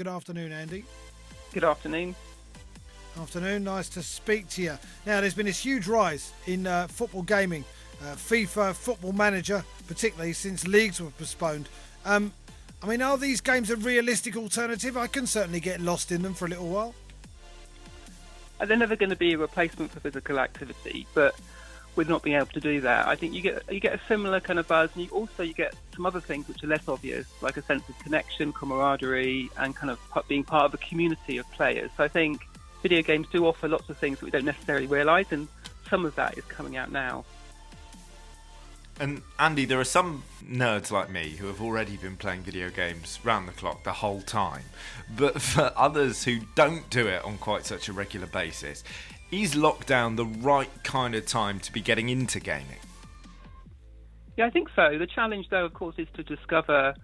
good afternoon, Andy. Good afternoon. Afternoon, nice to speak to you. Now, there's been this huge rise in football gaming, FIFA, Football Manager, particularly since leagues were postponed. Are these games a realistic alternative? I can certainly get lost in them for a little while. They're never going to be a replacement for physical activity, but with not being able to do that, I think you get a similar kind of buzz, and you get some other things which are less obvious, like a sense of connection, camaraderie, and kind of being part of a community of players. So I think video games do offer lots of things that we don't necessarily realise, and some of that is coming out now. And Andy, there are some nerds like me who have already been playing video games round the clock the whole time. But for others who don't do it on quite such a regular basis, is lockdown the right kind of time to be getting into gaming? Yeah, I think so. The challenge, though, of course, is to discover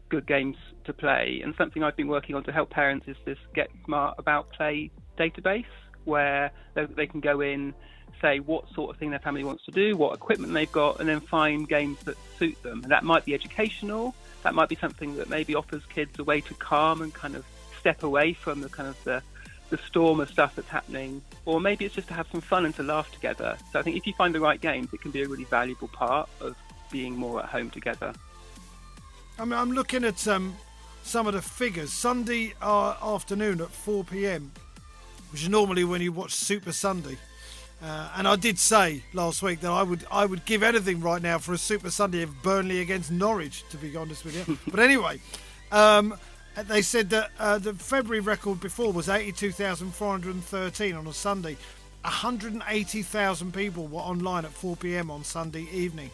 good games to play. And something I've been working on to help parents is this Get Smart About Play database, where they can go in, say what sort of thing their family wants to do, what equipment they've got, and then find games that suit them. And that might be educational. That might be something that maybe offers kids a way to calm and kind of step away from the storm of stuff that's happening, or maybe it's just to have some fun and to laugh together. So I think if you find the right games, it can be a really valuable part of being more at home together. I'm looking at some of the figures. Sunday afternoon at 4 p.m, which is normally when you watch Super Sunday. And I did say last week that I would give anything right now for a Super Sunday of Burnley against Norwich, to be honest with you. But anyway, they said that the February record before was 82,413 on a Sunday. 180,000 people were online at 4 p.m. on Sunday evening.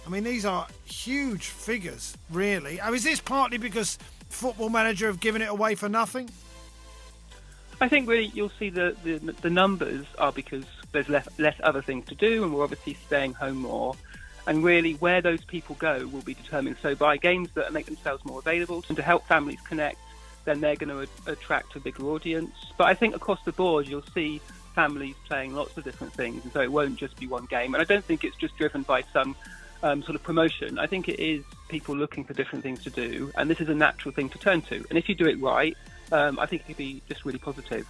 I mean, these are huge figures, really. Is this partly because Football Manager have given it away for nothing? I think really you'll see the numbers are because there's less other things to do, and we're obviously staying home more. And really where those people go will be determined. So by games that make themselves more available and to help families connect, then they're going to attract a bigger audience. But I think across the board you'll see families playing lots of different things, and so it won't just be one game. And I don't think it's just driven by some sort of promotion. I think it is people looking for different things to do, and this is a natural thing to turn to. And if you do it right, I think it could be just really positive.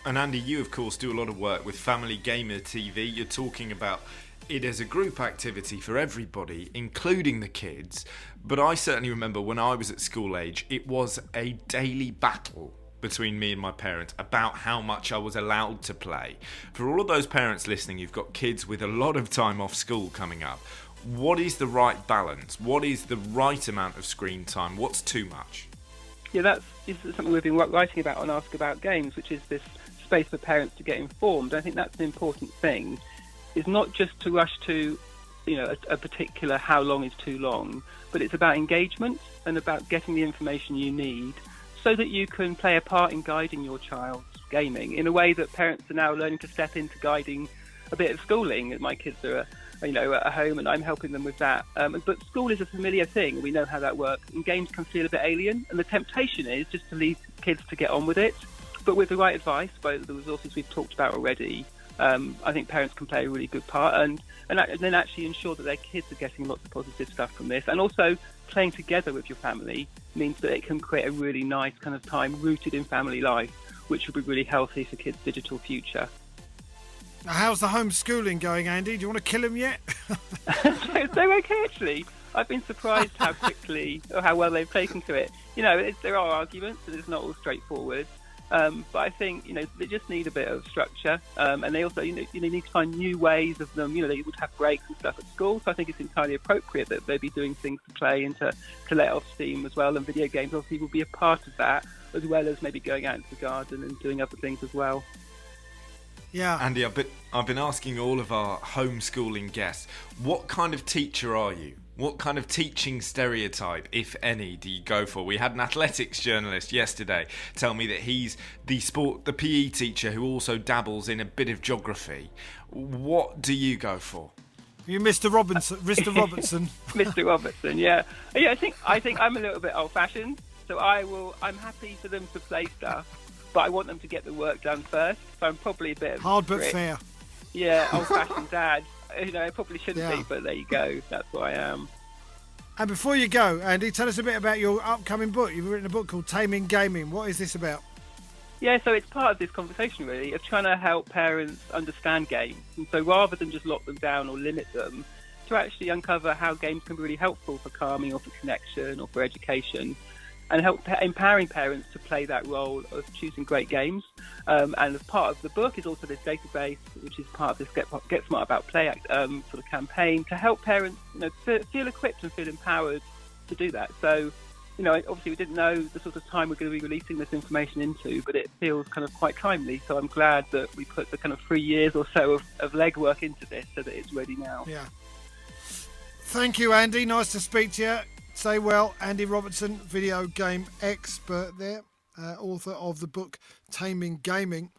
And Andy, you of course do a lot of work with Family Gamer TV. You're talking about it as a group activity for everybody, including the kids. But I certainly remember when I was at school age, it was a daily battle between me and my parents about how much I was allowed to play. For all of those parents listening, you've got kids with a lot of time off school coming up. What is the right balance? What is the right amount of screen time? What's too much? Yeah, that's something we've been writing about on Ask About Games, which is this space for parents to get informed. I think that's an important thing. Is not just to rush to, a particular how long is too long, but it's about engagement and about getting the information you need so that you can play a part in guiding your child's gaming in a way that parents are now learning to step into guiding a bit of schooling. My kids are, at home, and I'm helping them with that. But school is a familiar thing. We know how that works, and games can feel a bit alien. And the temptation is just to leave kids to get on with it. But with the right advice, by the resources we've talked about already, I think parents can play a really good part and then actually ensure that their kids are getting lots of positive stuff from this. And also playing together with your family means that it can create a really nice kind of time rooted in family life, which will be really healthy for kids' digital future. How's the homeschooling going, Andy? Do you want to kill him yet? They're okay, actually. I've been surprised how quickly or how well they've taken to it. There are arguments and it's not all straightforward. But I think, they just need a bit of structure. And they also, need to find new ways of them. They would have breaks and stuff at school. So I think it's entirely appropriate that they be doing things to play and to let off steam as well. And video games obviously will be a part of that, as well as maybe going out into the garden and doing other things as well. Yeah. Andy, I've been asking all of our homeschooling guests, what kind of teacher are you? What kind of teaching stereotype, if any, do you go for? We had an athletics journalist yesterday tell me that he's the PE teacher who also dabbles in a bit of geography. What do you go for? You Mr. Robinson. Mr. Robertson, yeah. Yeah, I think I'm a little bit old-fashioned, so I'm happy for them to play stuff, but I want them to get the work done first. So I'm probably a bit of hard but fair. Yeah, old-fashioned dad. I probably shouldn't be, but there you go. That's what I am. And before you go, Andy, tell us a bit about your upcoming book. You've written a book called Taming Gaming. What is this about? Yeah, so it's part of this conversation, really, of trying to help parents understand games. And so rather than just lock them down or limit them, to actually uncover how games can be really helpful for calming or for connection or for education, and help empowering parents to play that role of choosing great games. And as part of the book is also this database, which is part of this Get Smart About Play sort of campaign to help parents, feel equipped and feel empowered to do that. So, obviously we didn't know the sort of time we're going to be releasing this information into, but it feels kind of quite timely. So I'm glad that we put the kind of 3 years or so of legwork into this so that it's ready now. Yeah. Thank you, Andy. Nice to speak to you. Say well, Andy Robertson, video game expert there, author of the book Taming Gaming.